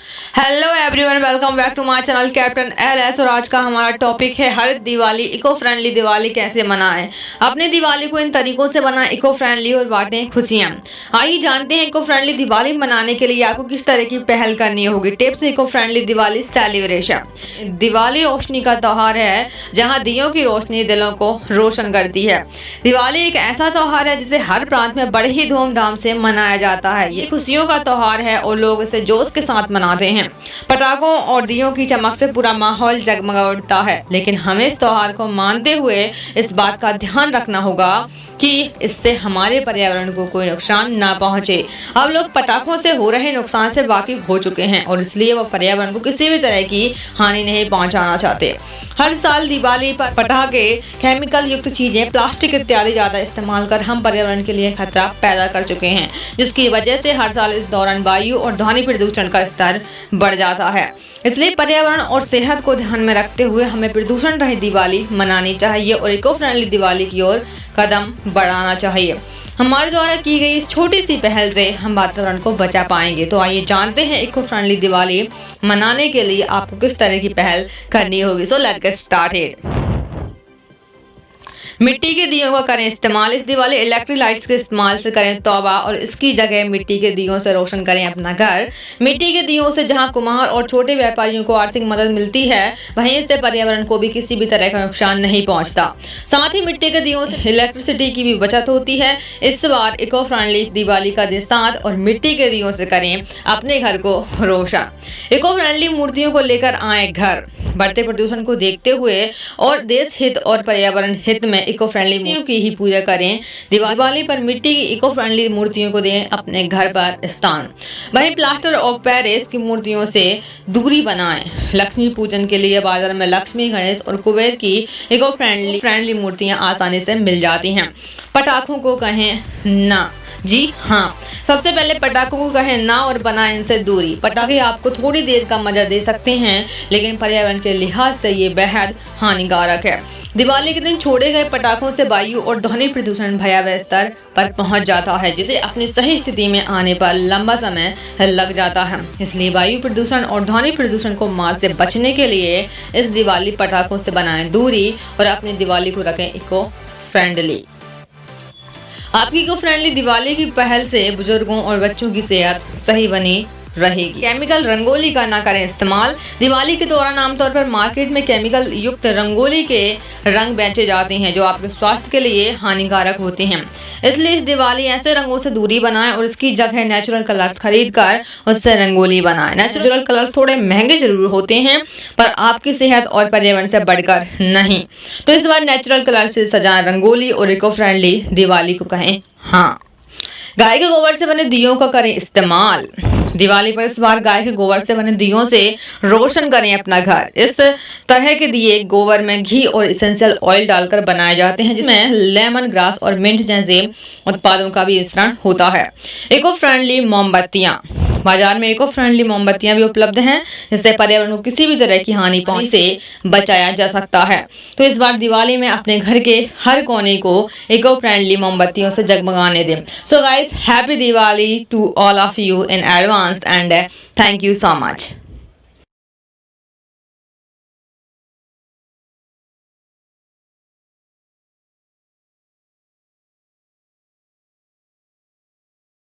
Hello everyone, welcome back to my channel captain LS. और आज का हमारा टॉपिक है हर दिवाली इको फ्रेंडली दिवाली कैसे मनाएं। अपने दिवाली को इन तरीकों से बनाएं इको फ्रेंडली और बांटें खुशियां। आइए जानते हैं इको फ्रेंडली दिवाली मनाने के लिए आपको किस तरह की पहल करनी होगी। Tips eco friendly Diwali celebration. Diwali रोशनी का त्योहार है जहाँ दियों की रोशनी दिलों को रोशन करती है। दिवाली एक ऐसा त्योहार है जिसे हर प्रांत में बड़े ही धूमधाम से मनाया जाता है। ये खुशियों का त्योहार है और लोग इसे जोश के साथ मनाते हैं। पटाखों और दियों की चमक से पूरा माहौल जगमगा उठता है, लेकिन हमें इस त्योहार को मानते हुए इस बात का ध्यान रखना होगा कि इससे हमारे पर्यावरण को कोई नुकसान ना पहुंचे। अब लोग पटाखों से हो रहे नुकसान से वाकिफ हो चुके हैं और इसलिए वो पर्यावरण को किसी भी तरह की हानि नहीं पहुंचाना चाहते। हर साल दिवाली पर पटाखे, केमिकल युक्त चीजें, प्लास्टिक इत्यादि ज्यादा इस्तेमाल कर हम पर्यावरण के लिए खतरा पैदा कर चुके हैं, जिसकी वजह से हर साल इस दौरान वायु और ध्वनि प्रदूषण का स्तर बढ़ जाता है। इसलिए पर्यावरण और सेहत को ध्यान में रखते हुए हमें प्रदूषण रहित दिवाली मनानी चाहिए और इको फ्रेंडली दिवाली की ओर कदम बढ़ाना चाहिए। हमारे द्वारा की गई इस छोटी सी पहल से हम वातावरण को बचा पाएंगे। तो आइए जानते हैं इको फ्रेंडली दिवाली मनाने के लिए आपको किस तरह की पहल करनी होगी। So let's get started. मिट्टी के दियों का करें इस्तेमाल। इस दिवाली इलेक्ट्रिक लाइट्स के इस्तेमाल से करें तौबा और इसकी जगह मिट्टी के दियों से रोशन करें अपना घर। मिट्टी के दियों से जहां कुम्हार और छोटे व्यापारियों को आर्थिक मदद मिलती है, वहीं इससे पर्यावरण को भी किसी भी तरह का नुकसान नहीं पहुंचता। साथ ही मिट्टी के दियों से इलेक्ट्रिसिटी की भी बचत होती है। इस बार इको फ्रेंडली दिवाली का दिन साथ और मिट्टी के दियों से करें अपने घर को रोशन। इको फ्रेंडली मूर्तियों को लेकर आए घर। बढ़ते प्रदूषण को देखते हुए और देश हित और पर्यावरण हित में इको फ्रेंडली मूर्तियों की ही पूजा करें। दिवाली पर मिट्टी की इको फ्रेंडली मूर्तियों को दें अपने घर पर स्थान। वहीं प्लास्टर ऑफ पेरिस की मूर्तियों से दूरी बनाएं। लक्ष्मी पूजन के लिए बाजार में लक्ष्मी, गणेश और कुबेर की इको फ्रेंडली मूर्तियां आसानी से मिल जाती हैं। पटाखों को कहें ना। जी हाँ, सबसे पहले पटाखों को कहें ना और बनाएं इनसे दूरी। पटाखे आपको थोड़ी देर का मजा दे सकते हैं, लेकिन पर्यावरण के लिहाज से ये बेहद हानिकारक है। दिवाली के दिन छोड़े गए पटाखों से वायु और ध्वनि प्रदूषण भयावह स्तर पर पहुंच जाता है, जिसे अपनी सही स्थिति में आने पर लंबा समय लग जाता है। इसलिए वायु प्रदूषण और ध्वनि प्रदूषण को मार से बचने के लिए इस दिवाली पटाखों से बनाएं दूरी और अपनी दिवाली को रखें इको फ्रेंडली। आपकी इको फ्रेंडली दिवाली की पहल से बुजुर्गों और बच्चों की सेहत सही बनी रहेगी। केमिकल रंगोली का ना करें इस्तेमाल। दिवाली के दौरान आमतौर पर मार्केट में केमिकल युक्त रंगोली के रंग बेचे जाते हैं जो आपके स्वास्थ्य के लिए हानिकारक होते हैं। इसलिए इस दिवाली ऐसे रंगों से दूरी बनाएं और इसकी जगह नेचुरल कलर्स खरीद कर उससे रंगोली बनाएं। नेचुरल कलर्स थोड़े महंगे जरूर होते हैं, पर आपकी सेहत और पर्यावरण से बढ़कर नहीं। तो इस बार नेचुरल कलर से सजाएं रंगोली और इको फ्रेंडली दिवाली को कहें हाँ। गाय के गोबर से बने दियों का करें इस्तेमाल। दिवाली पर इस बार गाय के गोबर से बने दियों से रोशन करें अपना घर। इस तरह के दिए गोबर में घी और इसेंशियल ऑयल डालकर बनाए जाते हैं, जिसमें लेमन ग्रास और मिंट जैसे उत्पादों का भी मिश्रण होता है। इको फ्रेंडली मोमबत्तियां। बाजार में इको फ्रेंडली मोमबत्तियां भी उपलब्ध हैं, जिससे पर्यावरण को किसी भी तरह की हानि पहुंचने से बचाया जा सकता है। तो इस बार दिवाली में अपने घर के हर कोने को इको फ्रेंडली मोमबत्तियों से जगमगाने दें। So guys, happy Diwali to all of you in advance and thank you so much.